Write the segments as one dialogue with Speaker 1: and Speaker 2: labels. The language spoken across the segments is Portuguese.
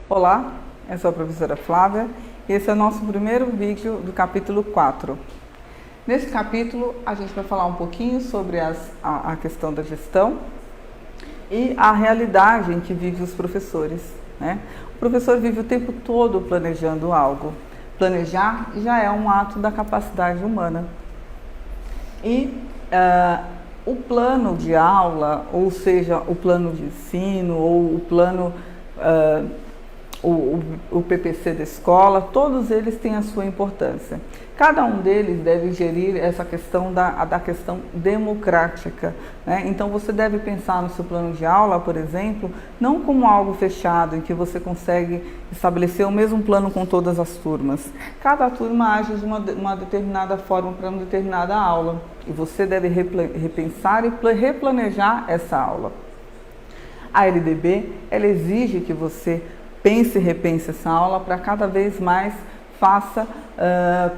Speaker 1: Olá, eu sou a professora Flávia e esse é o nosso primeiro vídeo do capítulo 4. Nesse capítulo, a gente vai falar um pouquinho sobre a questão da gestão e a realidade em que vivem os professores, né? O professor vive o tempo todo planejando algo. Planejar já é um ato da capacidade humana. E o plano de aula, ou seja, o plano de ensino, ou o plano, o PPC da escola, todos eles têm a sua importância. Cada um deles deve gerir essa questão da questão democrática, né? Então você deve pensar no seu plano de aula, por exemplo, não como algo fechado, em que você consegue estabelecer o mesmo plano com todas as turmas. Cada turma age de uma determinada forma para uma determinada aula, e você deve repensar e replanejar essa aula. A LDB, ela exige que você pense e repense essa aula para cada vez mais faça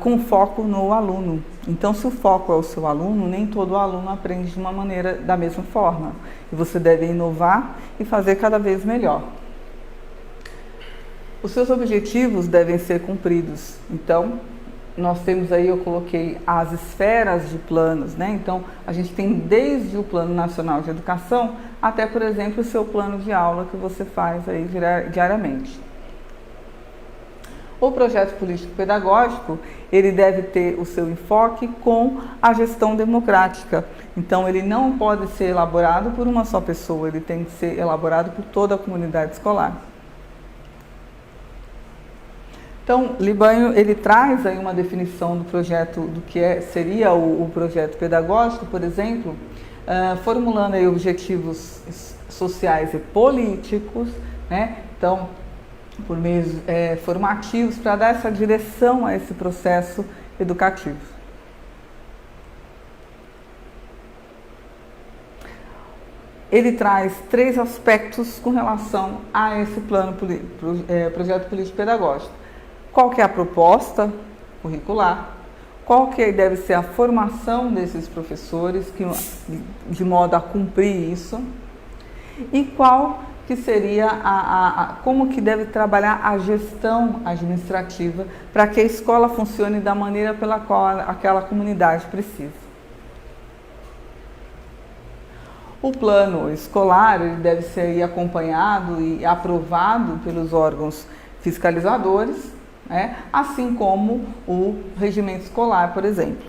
Speaker 1: com foco no aluno. Então, se o foco é o seu aluno, nem todo aluno aprende de uma maneira da mesma forma. E você deve inovar e fazer cada vez melhor. Os seus objetivos devem ser cumpridos. Então, nós temos aí, eu coloquei as esferas de planos, né? Então, a gente tem desde o Plano Nacional de Educação até, por exemplo, o seu plano de aula que você faz aí diariamente. O projeto político-pedagógico, ele deve ter o seu enfoque com a gestão democrática. Então, ele não pode ser elaborado por uma só pessoa, ele tem que ser elaborado por toda a comunidade escolar. Então, Libanho, ele traz aí uma definição do projeto, do que seria o projeto pedagógico, por exemplo, formulando aí objetivos sociais e políticos, né? Então, por meios formativos, para dar essa direção a esse processo educativo. Ele traz 3 aspectos com relação a esse projeto político-pedagógico. Qual que é a proposta curricular? Qual que deve ser a formação desses professores, de modo a cumprir isso? E qual que seria como que deve trabalhar a gestão administrativa para que a escola funcione da maneira pela qual aquela comunidade precisa. O plano escolar, ele deve ser acompanhado e aprovado pelos órgãos fiscalizadores, né? Assim como o regimento escolar, por exemplo.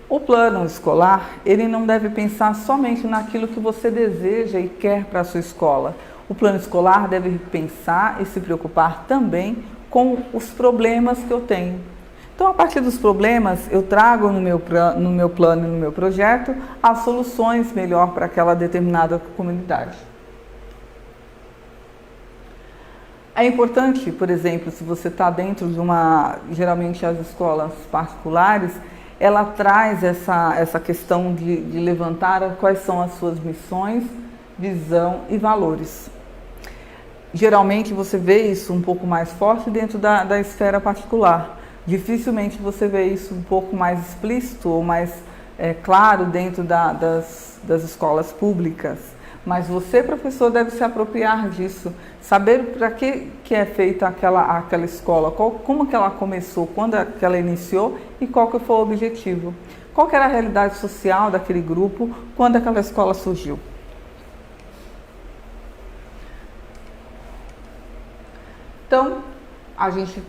Speaker 1: O plano escolar, ele não deve pensar somente naquilo que você deseja e quer para a sua escola. O plano escolar deve pensar e se preocupar também com os problemas que eu tenho. Então, a partir dos problemas, eu trago no meu plano e no meu projeto as soluções melhor para aquela determinada comunidade. É importante, por exemplo, se você está dentro de geralmente as escolas particulares, ela traz essa questão de levantar quais são as suas missões, visão e valores. Geralmente você vê isso um pouco mais forte dentro da esfera particular. Dificilmente você vê isso um pouco mais explícito ou mais claro dentro das escolas públicas. Mas você, professor, deve se apropriar disso, saber para que é feita aquela escola, como que ela começou, quando que ela iniciou e qual que foi o objetivo. Qual que era a realidade social daquele grupo quando aquela escola surgiu. Então,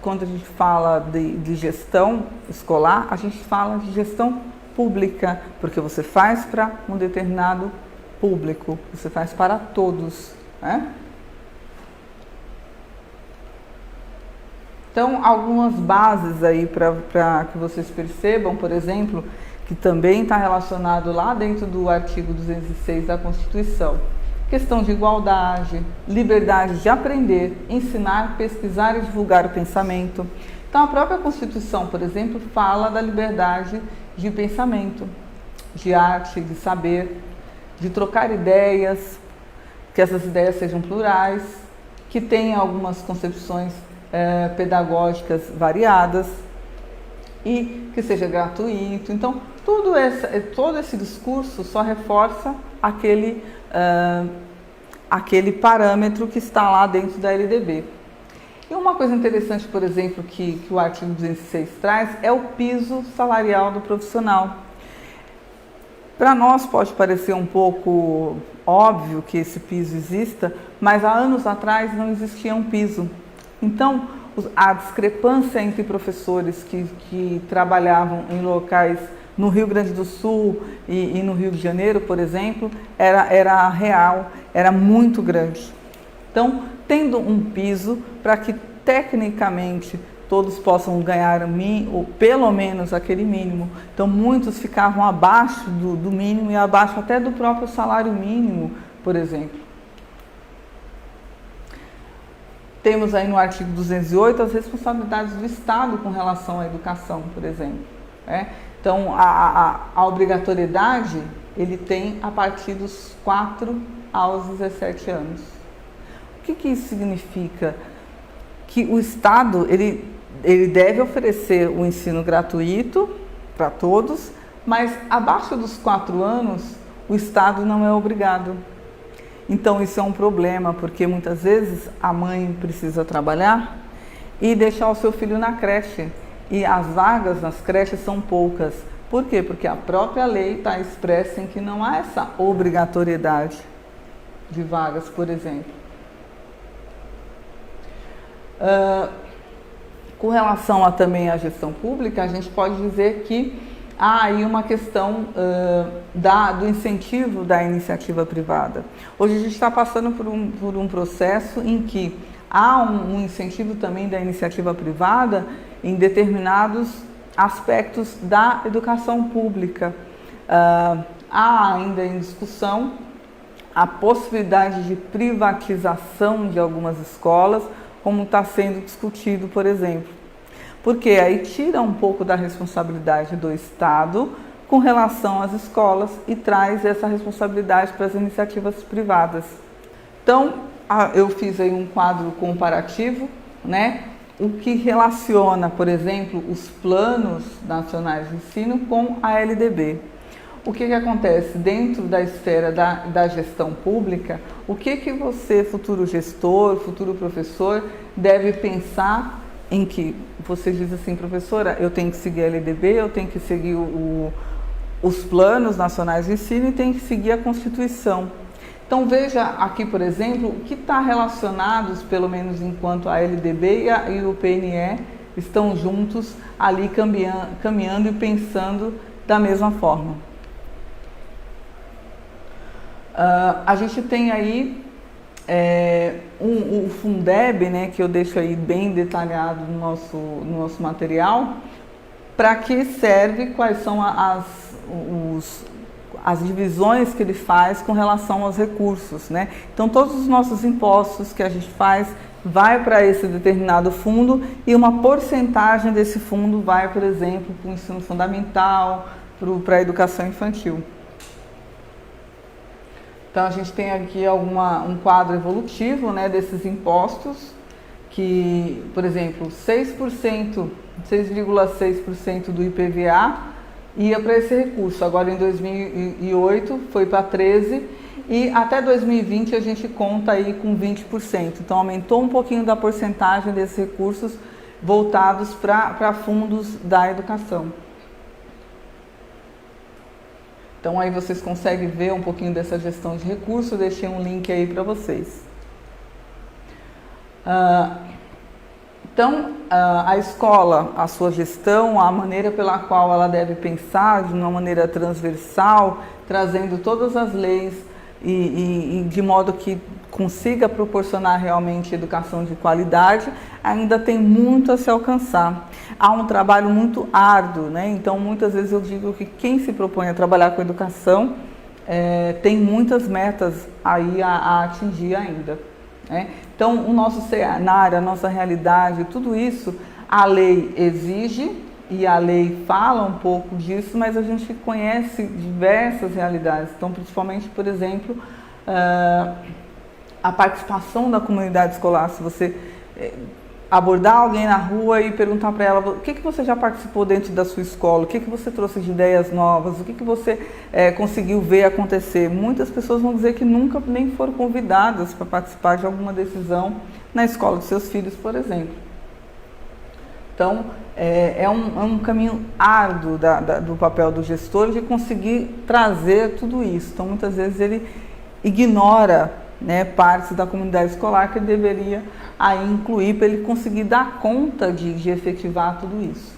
Speaker 1: quando a gente fala de gestão escolar, a gente fala de gestão pública, porque você faz para um determinado público, você faz para todos, né? Então, algumas bases aí para que vocês percebam, por exemplo, que também está relacionado lá dentro do artigo 206 da Constituição. Questão de igualdade, liberdade de aprender, ensinar, pesquisar e divulgar o pensamento. Então, a própria Constituição, por exemplo, fala da liberdade de pensamento, de arte, de saber, de trocar ideias, que essas ideias sejam plurais, que tenham algumas concepções pedagógicas variadas e que seja gratuito. Então, todo esse discurso só reforça aquele parâmetro que está lá dentro da LDB. E uma coisa interessante, por exemplo, que o artigo 206 traz é o piso salarial do profissional. Para nós pode parecer um pouco óbvio que esse piso exista, mas há anos atrás não existia um piso. Então, a discrepância entre professores que trabalhavam em locais no Rio Grande do Sul e no Rio de Janeiro, por exemplo, era real, era muito grande. Então, tendo um piso para que tecnicamente todos possam ganhar ou pelo menos aquele mínimo. Então, muitos ficavam abaixo do mínimo e abaixo até do próprio salário mínimo, por exemplo. Temos aí no artigo 208 as responsabilidades do Estado com relação à educação, por exemplo. Então, a obrigatoriedade ele tem a partir dos 4 aos 17 anos. O que isso significa? Que o Estado ele deve oferecer o ensino gratuito para todos, mas abaixo dos 4 anos o Estado não é obrigado. Então isso é um problema, porque muitas vezes a mãe precisa trabalhar e deixar o seu filho na creche. E as vagas nas creches são poucas. Por quê? Porque a própria lei está expressa em que não há essa obrigatoriedade de vagas, por exemplo. Com relação também à gestão pública, a gente pode dizer que há aí uma questão do incentivo da iniciativa privada. Hoje a gente está passando por um processo em que há um incentivo também da iniciativa privada em determinados aspectos da educação pública. Há ainda em discussão a possibilidade de privatização de algumas escolas, como está sendo discutido, por exemplo. Porque aí tira um pouco da responsabilidade do Estado com relação às escolas e traz essa responsabilidade para as iniciativas privadas. Então, eu fiz aí um quadro comparativo, né? O que relaciona, por exemplo, os planos nacionais de ensino com a LDB. O que acontece dentro da esfera da gestão pública? O que você, futuro gestor, futuro professor, deve pensar em que você diz assim, professora, eu tenho que seguir a LDB, eu tenho que seguir os planos nacionais de ensino e tenho que seguir a Constituição. Então veja aqui, por exemplo, o que está relacionados, pelo menos enquanto a LDB e o PNE estão juntos ali caminhando e pensando da mesma forma. A gente tem aí o Fundeb, né, que eu deixo aí bem detalhado no nosso material, para que serve, quais são as divisões que ele faz com relação aos recursos, né? Então todos os nossos impostos que a gente faz vai para esse determinado fundo e uma porcentagem desse fundo vai, por exemplo, para o ensino fundamental, para a educação infantil. Então a gente tem aqui um quadro evolutivo, né, desses impostos, que, por exemplo, 6,6% do IPVA ia para esse recurso. Agora em 2008 foi para 13% e até 2020 a gente conta aí com 20%. Então aumentou um pouquinho da porcentagem desses recursos voltados para fundos da educação. Então aí vocês conseguem ver um pouquinho dessa gestão de recursos, deixei um link aí para vocês. Então, a escola, a sua gestão, a maneira pela qual ela deve pensar de uma maneira transversal, trazendo todas as leis e de modo que consiga proporcionar realmente educação de qualidade, ainda tem muito a se alcançar. Há um trabalho muito árduo, né? Então muitas vezes eu digo que quem se propõe a trabalhar com educação tem muitas metas aí a atingir ainda, né? Então o nosso cenário, a nossa realidade, tudo isso a lei exige e a lei fala um pouco disso, mas a gente conhece diversas realidades. Então principalmente, por exemplo, a participação da comunidade escolar. Se você abordar alguém na rua e perguntar para ela o que você já participou dentro da sua escola, o que você trouxe de ideias novas, o que você conseguiu ver acontecer. Muitas pessoas vão dizer que nunca nem foram convidadas para participar de alguma decisão na escola dos seus filhos, por exemplo. Então, é um caminho árduo do papel do gestor de conseguir trazer tudo isso. Então, muitas vezes ele ignora, né, partes da comunidade escolar que ele deveria aí incluir para ele conseguir dar conta de efetivar tudo isso.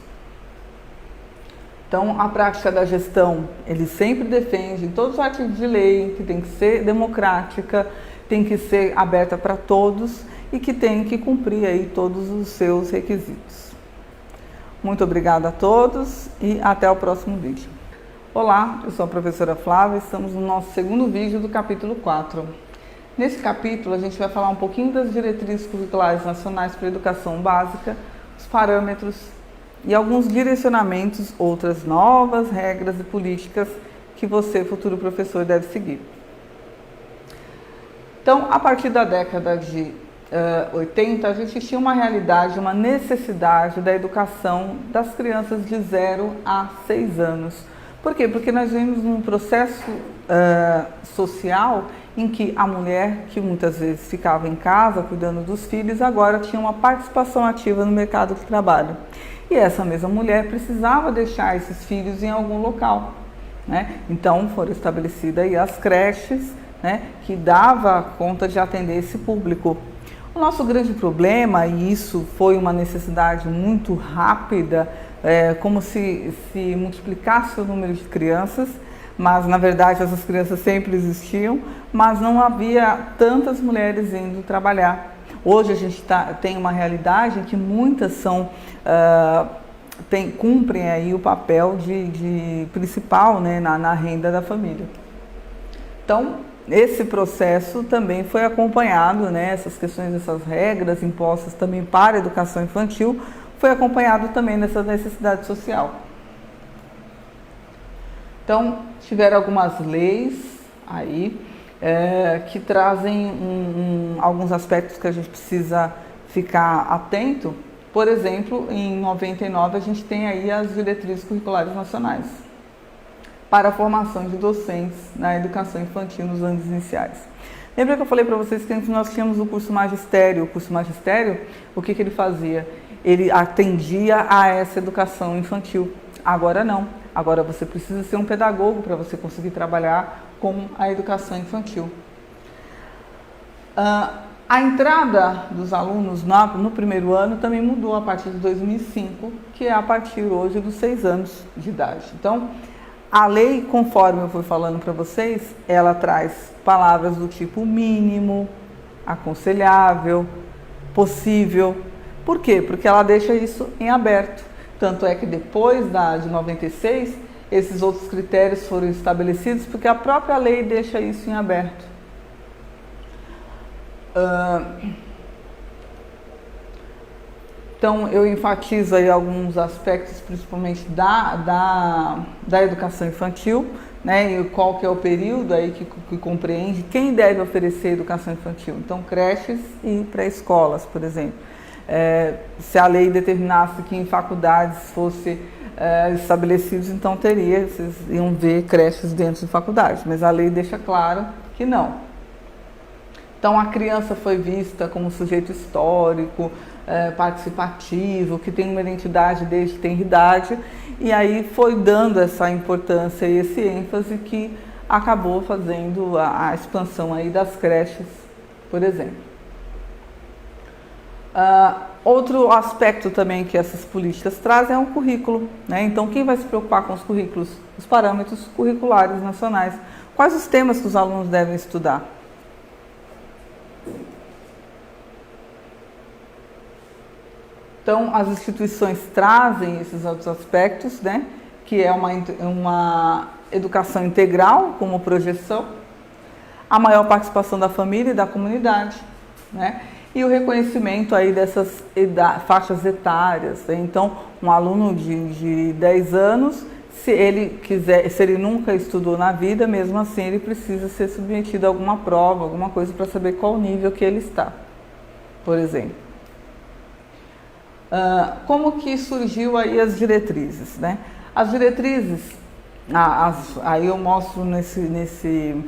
Speaker 1: Então, a prática da gestão, ele sempre defende em todos os artigos de lei que tem que ser democrática, tem que ser aberta para todos e que tem que cumprir aí todos os seus requisitos. Muito obrigada a todos e até o próximo vídeo. Olá, eu sou a professora Flávia, estamos no nosso segundo vídeo do capítulo 4. Nesse capítulo a gente vai falar um pouquinho das diretrizes curriculares nacionais para a educação básica, os parâmetros e alguns direcionamentos, outras novas regras e políticas que você, futuro professor, deve seguir. Então, a partir da década de 80, a gente tinha uma realidade, uma necessidade da educação das crianças de 0 a 6 anos. Por quê? Porque nós vivemos num processo social em que a mulher, que muitas vezes ficava em casa cuidando dos filhos, agora tinha uma participação ativa no mercado de trabalho. E essa mesma mulher precisava deixar esses filhos em algum local, né? Então foram estabelecidas aí as creches, né, que dava conta de atender esse público. O nosso grande problema, e isso foi uma necessidade muito rápida, como se multiplicasse o número de crianças, mas na verdade essas crianças sempre existiam, mas não havia tantas mulheres indo trabalhar. Hoje a gente tem uma realidade em que muitas cumprem aí o papel de principal, né, na renda da família. Então, esse processo também foi acompanhado, né, essas questões, essas regras impostas também para a educação infantil, foi acompanhado também dessa necessidade social. Então, tiveram algumas leis aí que trazem alguns aspectos que a gente precisa ficar atento. Por exemplo, em 99 a gente tem aí as diretrizes curriculares nacionais para a formação de docentes na educação infantil nos anos iniciais. Lembra que eu falei para vocês que antes nós tínhamos o curso magistério? O curso magistério, o que ele fazia? Ele atendia a essa educação infantil. Agora não. Agora você precisa ser um pedagogo para você conseguir trabalhar com a educação infantil. A entrada dos alunos no primeiro ano também mudou a partir de 2005, que é a partir hoje dos 6 anos de idade. Então, a lei, conforme eu fui falando para vocês, ela traz palavras do tipo mínimo, aconselhável, possível. Por quê? Porque ela deixa isso em aberto. Tanto é que depois de 96, esses outros critérios foram estabelecidos porque a própria lei deixa isso em aberto. Então, eu enfatizo aí alguns aspectos, principalmente da educação infantil, né, e qual que é o período aí que compreende quem deve oferecer educação infantil. Então, creches e pré-escolas, por exemplo. Se a lei determinasse que em faculdades fosse estabelecidos, então vocês iam ver creches dentro de faculdades, mas a lei deixa claro que não. Então, a criança foi vista como sujeito histórico, participativo, que tem uma identidade desde que tem idade, e aí foi dando essa importância e esse ênfase que acabou fazendo a expansão aí das creches, por exemplo. Outro aspecto também que essas políticas trazem é o currículo, né? Então, quem vai se preocupar com os currículos? Os parâmetros curriculares nacionais. Quais os temas que os alunos devem estudar? Então, as instituições trazem esses outros aspectos, né? Que é uma educação integral, como projeção, a maior participação da família e da comunidade, né? E o reconhecimento aí dessas faixas etárias, né? Então, um aluno de 10 anos, se ele nunca estudou na vida, mesmo assim ele precisa ser submetido a alguma prova, alguma coisa para saber qual nível que ele está, por exemplo. Como que surgiu aí as diretrizes, né? As diretrizes, aí eu mostro nesse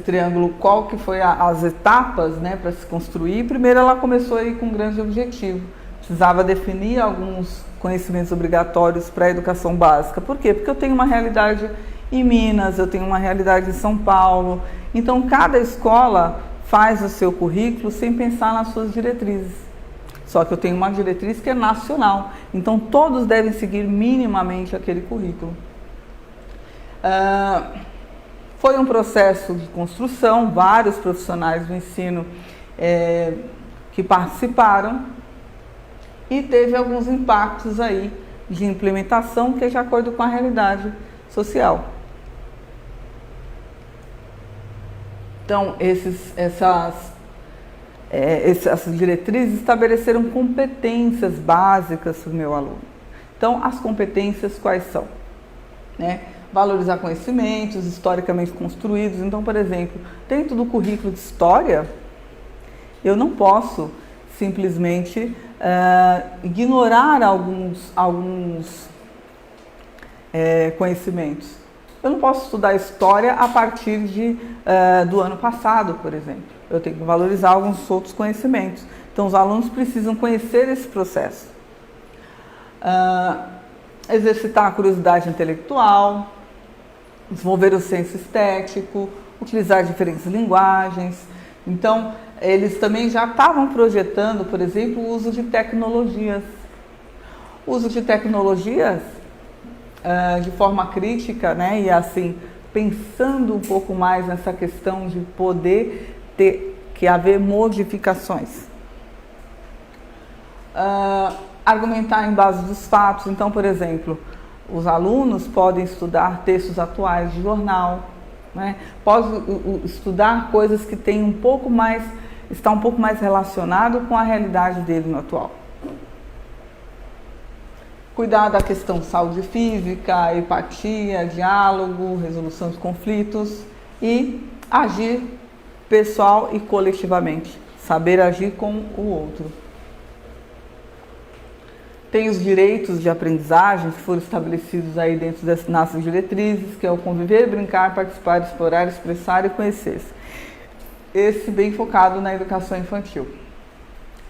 Speaker 1: triângulo qual que foi as etapas, né, para se construir. Primeiro ela começou aí com um grande objetivo, precisava definir alguns conhecimentos obrigatórios para a educação básica. Por quê? Porque eu tenho uma realidade em Minas, eu tenho uma realidade em São Paulo, então cada escola faz o seu currículo sem pensar nas suas diretrizes. Só que eu tenho uma diretriz que é nacional, então todos devem seguir minimamente aquele currículo. Foi um processo de construção, vários profissionais do ensino que participaram e teve alguns impactos aí de implementação que é de acordo com a realidade social. Então, essas diretrizes estabeleceram competências básicas para o meu aluno. Então, as competências quais são? Né? Valorizar conhecimentos historicamente construídos. Então, por exemplo, dentro do currículo de história, eu não posso simplesmente ignorar alguns conhecimentos. Eu não posso estudar história a partir do ano passado, por exemplo. Eu tenho que valorizar alguns outros conhecimentos. Então, os alunos precisam conhecer esse processo. Exercitar a curiosidade intelectual, desenvolver o senso estético, utilizar diferentes linguagens. Então, eles também já estavam projetando, por exemplo, o uso de tecnologias. O uso de tecnologias de forma crítica, né? E assim, pensando um pouco mais nessa questão de poder haver modificações. Argumentar em base dos fatos. Então, por exemplo, os alunos podem estudar textos atuais de jornal, né? Podem estudar coisas que têm está um pouco mais relacionado com a realidade dele no atual. Cuidar da questão de saúde física, empatia, diálogo, resolução de conflitos e agir pessoal e coletivamente, saber agir com o outro. Tem os direitos de aprendizagem que foram estabelecidos aí dentro das nossas diretrizes, que é o conviver, brincar, participar, explorar, expressar e conhecer-se. Esse bem focado na educação infantil.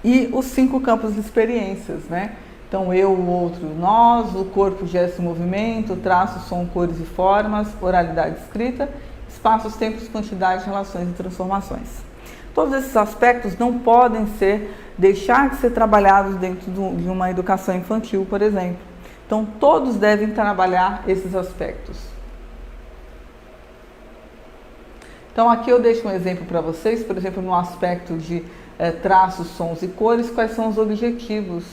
Speaker 1: E os 5 campos de experiências, né? Então, eu, o outro, nós, o corpo, gesto e movimento, traço, som, cores e formas, oralidade escrita, espaços, tempos, quantidade, relações e transformações. Todos esses aspectos não podem deixar de ser trabalhados dentro de uma educação infantil, por exemplo. Então, todos devem trabalhar esses aspectos. Então, aqui eu deixo um exemplo para vocês, por exemplo, no aspecto de traços, sons e cores, quais são os objetivos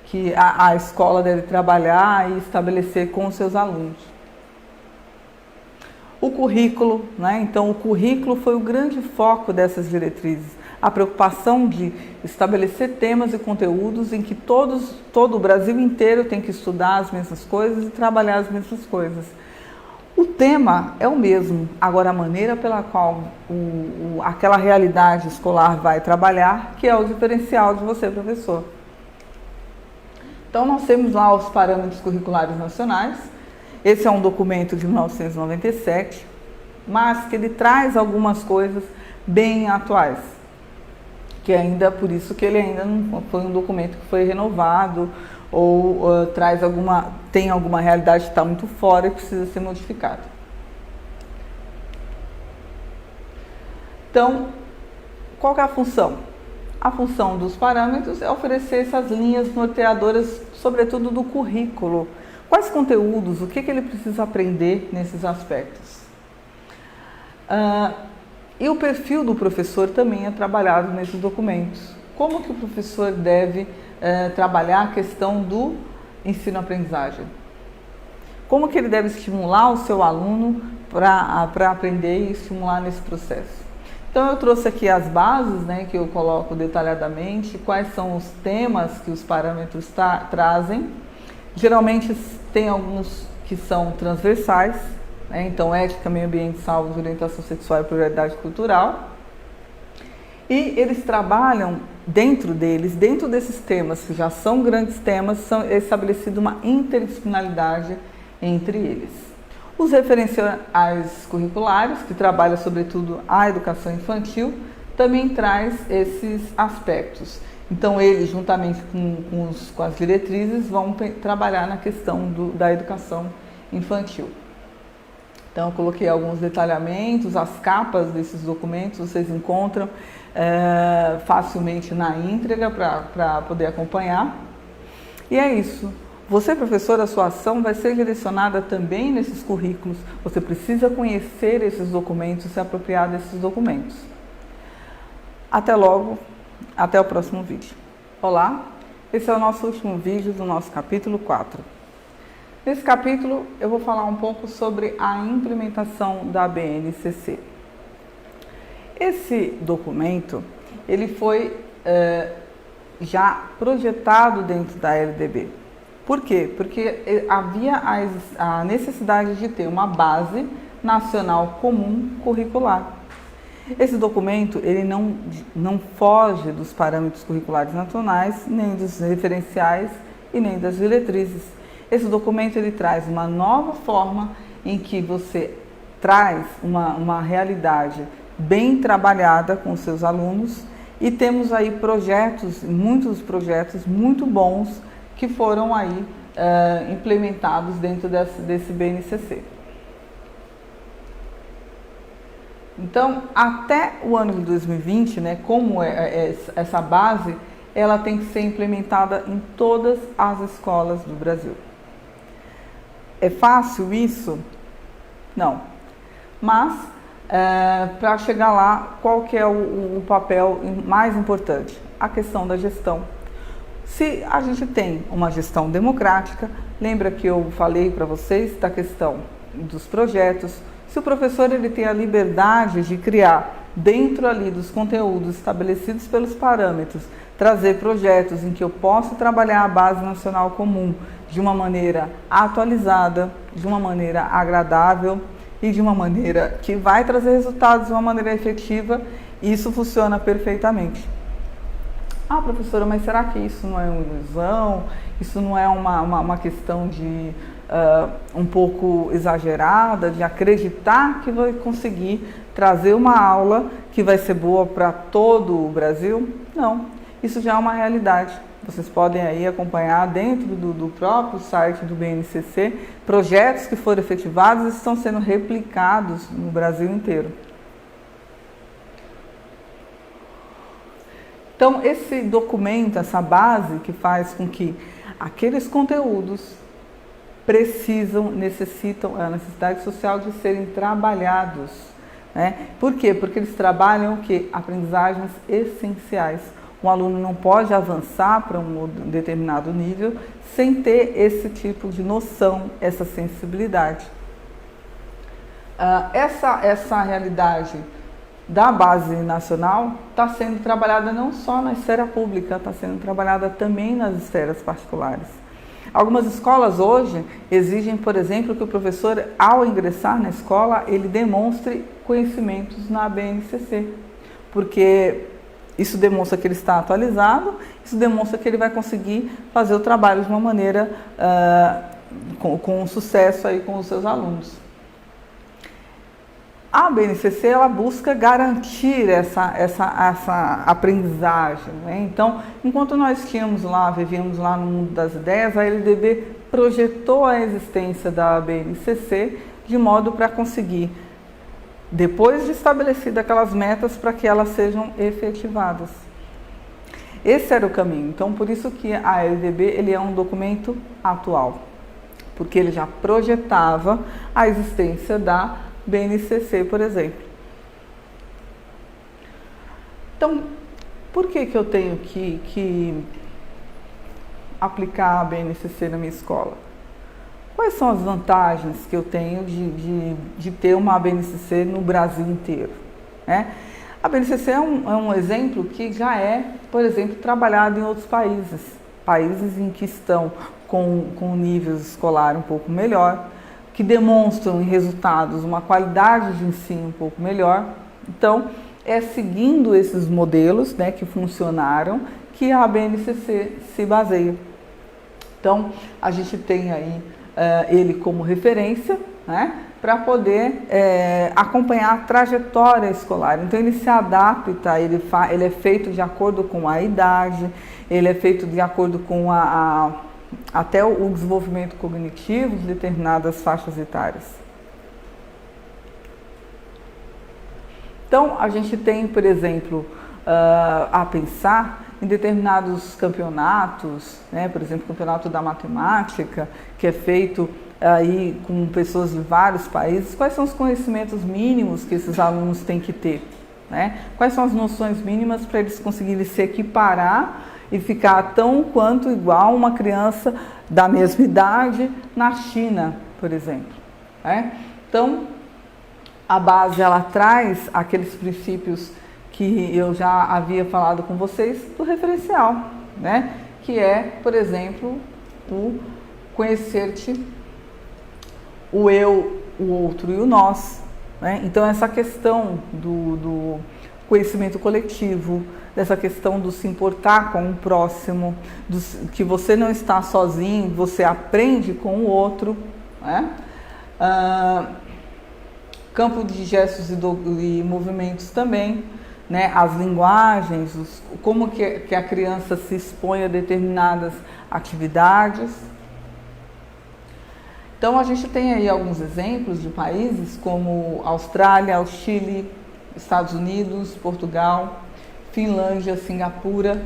Speaker 1: que a escola deve trabalhar e estabelecer com os seus alunos. O currículo, né? Então o currículo foi o grande foco dessas diretrizes, a preocupação de estabelecer temas e conteúdos em que todo o Brasil inteiro tem que estudar as mesmas coisas e trabalhar as mesmas coisas. O tema é o mesmo, agora a maneira pela qual aquela realidade escolar vai trabalhar, que é o diferencial de você, professor. Então, nós temos lá os parâmetros curriculares nacionais. Esse é um documento de 1997, mas que ele traz algumas coisas bem atuais, que ainda, por isso que ele ainda não foi um documento que foi renovado ou tem alguma realidade que está muito fora e precisa ser modificado. Então, qual que é a função? A função dos parâmetros é oferecer essas linhas norteadoras, sobretudo do currículo. Quais conteúdos, o que ele precisa aprender nesses aspectos? E o perfil do professor também é trabalhado nesses documentos. Como que o professor deve trabalhar a questão do ensino-aprendizagem? Como que ele deve estimular o seu aluno para aprender e estimular nesse processo? Então eu trouxe aqui as bases, né, que eu coloco detalhadamente, quais são os temas que os parâmetros trazem. Geralmente tem alguns que são transversais, né, então ética, meio ambiente, saúde, orientação sexual e pluralidade cultural. E eles trabalham dentro desses temas, que já são grandes temas, é estabelecida uma interdisciplinaridade entre eles. Os referenciais curriculares, que trabalham sobretudo a educação infantil, também traz esses aspectos. Então, eles, juntamente com as diretrizes, vão trabalhar na questão da educação infantil. Então, eu coloquei alguns detalhamentos, as capas desses documentos vocês encontram facilmente na íntegra para poder acompanhar. E é isso. Você, professor, a sua ação vai ser direcionada também nesses currículos. Você precisa conhecer esses documentos, se apropriar desses documentos. Até logo, até o próximo vídeo. Olá, esse é o nosso último vídeo do nosso capítulo 4. Nesse capítulo, eu vou falar um pouco sobre a implementação da BNCC. Esse documento, ele foi já projetado dentro da LDB. Por quê? Porque havia a necessidade de ter uma base nacional comum curricular. Esse documento, ele não foge dos parâmetros curriculares nacionais, nem dos referenciais e nem das diretrizes. Esse documento, ele traz uma nova forma em que você traz uma realidade bem trabalhada com os seus alunos, e temos aí muitos projetos muito bons que foram aí implementados dentro desse BNCC. Então, até o ano de 2020, né, como essa base, ela tem que ser implementada em todas as escolas do Brasil. É fácil isso? Não. Mas, para chegar lá, qual que é o papel mais importante? A questão da gestão. Se a gente tem uma gestão democrática, lembra que eu falei para vocês da questão dos projetos. Se o professor ele tem a liberdade de criar, dentro ali dos conteúdos estabelecidos pelos parâmetros, trazer projetos em que eu posso trabalhar a base nacional comum de uma maneira atualizada, de uma maneira agradável e de uma maneira que vai trazer resultados de uma maneira efetiva, isso funciona perfeitamente. Ah, professora, mas será que isso não é uma ilusão? Isso não é uma questão de um pouco exagerada, de acreditar que vai conseguir trazer uma aula que vai ser boa para todo o Brasil? Não, isso já é uma realidade. Vocês podem aí acompanhar dentro do próprio site do BNCC, projetos que foram efetivados e estão sendo replicados no Brasil inteiro. Então, esse documento, essa base que faz com que aqueles conteúdos necessitam, a necessidade social de serem trabalhados, né? Por quê? Porque eles trabalham o quê? Aprendizagens essenciais. Um aluno não pode avançar para um determinado nível sem ter esse tipo de noção, essa sensibilidade. Essa realidade da base nacional está sendo trabalhada não só na esfera pública, está sendo trabalhada também nas esferas particulares. Algumas escolas hoje exigem, por exemplo, que o professor, ao ingressar na escola, ele demonstre conhecimentos na BNCC, porque isso demonstra que ele está atualizado, isso demonstra que ele vai conseguir fazer o trabalho de uma maneira com sucesso aí com os seus alunos. A BNCC, ela busca garantir essa aprendizagem, né? Então, enquanto nós vivíamos lá no mundo das ideias, a LDB projetou a existência da BNCC de modo para conseguir, depois de estabelecidas aquelas metas, para que elas sejam efetivadas. Esse era o caminho. Então, por isso que a LDB ele é um documento atual, porque ele já projetava a existência da BNCC, por exemplo. Então, por que eu tenho que aplicar a BNCC na minha escola? Quais são as vantagens que eu tenho de ter uma BNCC no Brasil inteiro, né? A BNCC é um exemplo que já é, por exemplo, trabalhado em outros países em que estão com nível escolar um pouco melhor, que demonstram em resultados uma qualidade de ensino um pouco melhor. Então, é seguindo esses modelos, né, que funcionaram, que a BNCC se baseia. Então, a gente tem aí ele como referência, né, para poder acompanhar a trajetória escolar. Então, ele se adapta, ele é feito de acordo com a idade, ele é feito de acordo com até o desenvolvimento cognitivo de determinadas faixas etárias. Então, a gente tem, por exemplo, a pensar em determinados campeonatos, né? Por exemplo, o campeonato da matemática, que é feito aí com pessoas de vários países. Quais são os conhecimentos mínimos que esses alunos têm que ter, né? Quais são as noções mínimas para eles conseguirem se equiparar e ficar tão quanto igual uma criança da mesma idade na China, por exemplo, né? Então, a base, ela traz aqueles princípios que eu já havia falado com vocês do referencial, né? Que é, por exemplo, o conhecer-te, o eu, o outro e o nós, né? Então, essa questão do conhecimento coletivo, dessa questão do se importar com o próximo, que você não está sozinho, você aprende com o outro, né? Campo de gestos e movimentos também, né? As linguagens, como que a criança se expõe a determinadas atividades. Então, a gente tem aí alguns exemplos de países como Austrália, o Chile, Estados Unidos, Portugal, Finlândia, Singapura,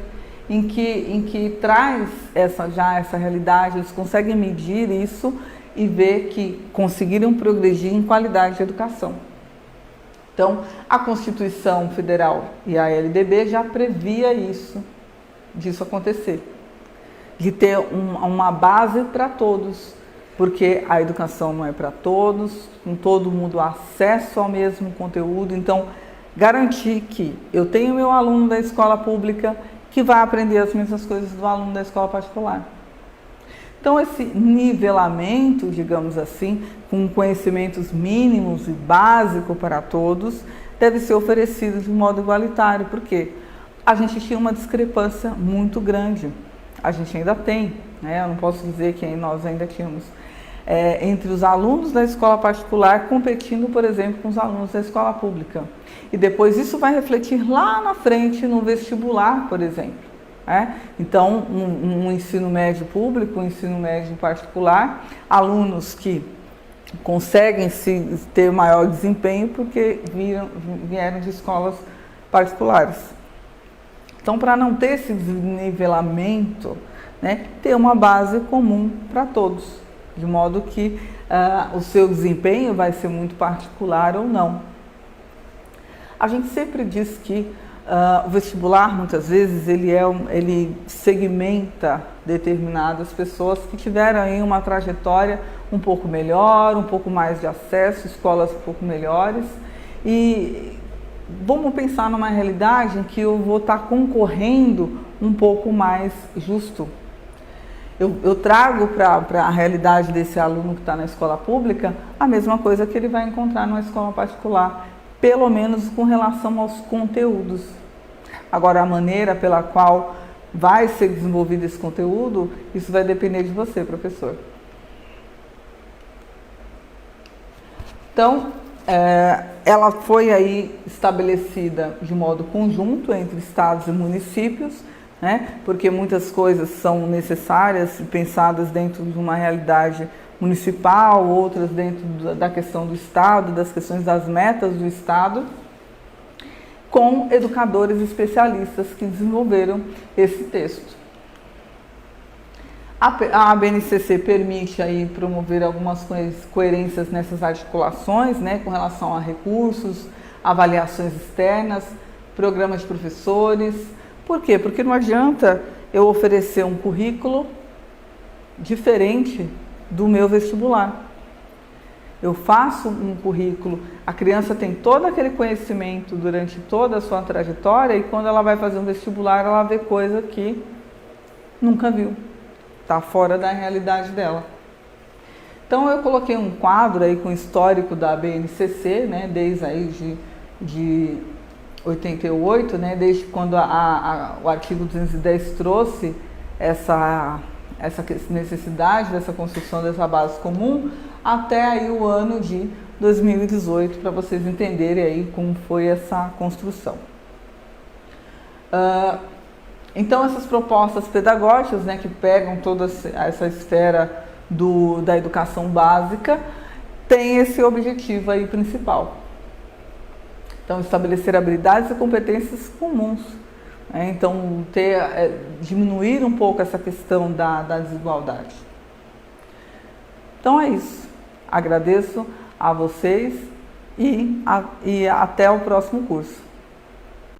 Speaker 1: em que traz essa realidade, eles conseguem medir isso e ver que conseguiram progredir em qualidade de educação. Então, a Constituição Federal e a LDB já previa disso acontecer, de ter uma base para todos, porque a educação não é para todos, com todo mundo acesso ao mesmo conteúdo. Então, garantir que eu tenho meu aluno da escola pública que vai aprender as mesmas coisas do aluno da escola particular. Então, esse nivelamento, digamos assim, com conhecimentos mínimos e básicos para todos, deve ser oferecido de modo igualitário, porque a gente tinha uma discrepância muito grande. A gente ainda tem, né? Eu não posso dizer que nós ainda tínhamos, entre os alunos da escola particular competindo, por exemplo, com os alunos da escola pública. E depois isso vai refletir lá na frente no vestibular, por exemplo. Então, um ensino médio público, um ensino médio particular, alunos que conseguem ter maior desempenho porque vieram de escolas particulares. Então, para não ter esse desnivelamento, né, ter uma base comum para todos, de modo que o seu desempenho vai ser muito particular ou não. A gente sempre diz que o vestibular, muitas vezes, ele segmenta determinadas pessoas que tiveram aí uma trajetória um pouco melhor, um pouco mais de acesso, escolas um pouco melhores. E vamos pensar numa realidade em que eu vou estar concorrendo um pouco mais justo. Eu trago para a realidade desse aluno que está na escola pública a mesma coisa que ele vai encontrar numa escola particular, pelo menos com relação aos conteúdos. Agora, a maneira pela qual vai ser desenvolvido esse conteúdo, isso vai depender de você, professor. Então, ela foi aí estabelecida de modo conjunto entre estados e municípios, né? Porque muitas coisas são necessárias e pensadas dentro de uma realidade municipal, outras dentro da questão do Estado, das questões das metas do Estado, com educadores especialistas que desenvolveram esse texto. A BNCC permite aí promover algumas coerências nessas articulações, né, com relação a recursos, avaliações externas, programas de professores. Por quê? Porque não adianta eu oferecer um currículo diferente do meu vestibular. Eu faço um currículo, a criança tem todo aquele conhecimento durante toda a sua trajetória e quando ela vai fazer um vestibular, ela vê coisa que nunca viu, está fora da realidade dela. Então, eu coloquei um quadro aí com o histórico da BNCC, né, desde aí de 88, né, desde quando o artigo 210 trouxe essa necessidade dessa construção dessa base comum, até aí o ano de 2018, para vocês entenderem aí como foi essa construção. Então, essas propostas pedagógicas, né, que pegam toda essa esfera da educação básica, tem esse objetivo aí principal. Então, estabelecer habilidades e competências comuns. Né? Então, diminuir um pouco essa questão da desigualdade. Então, é isso. Agradeço a vocês e até o próximo curso.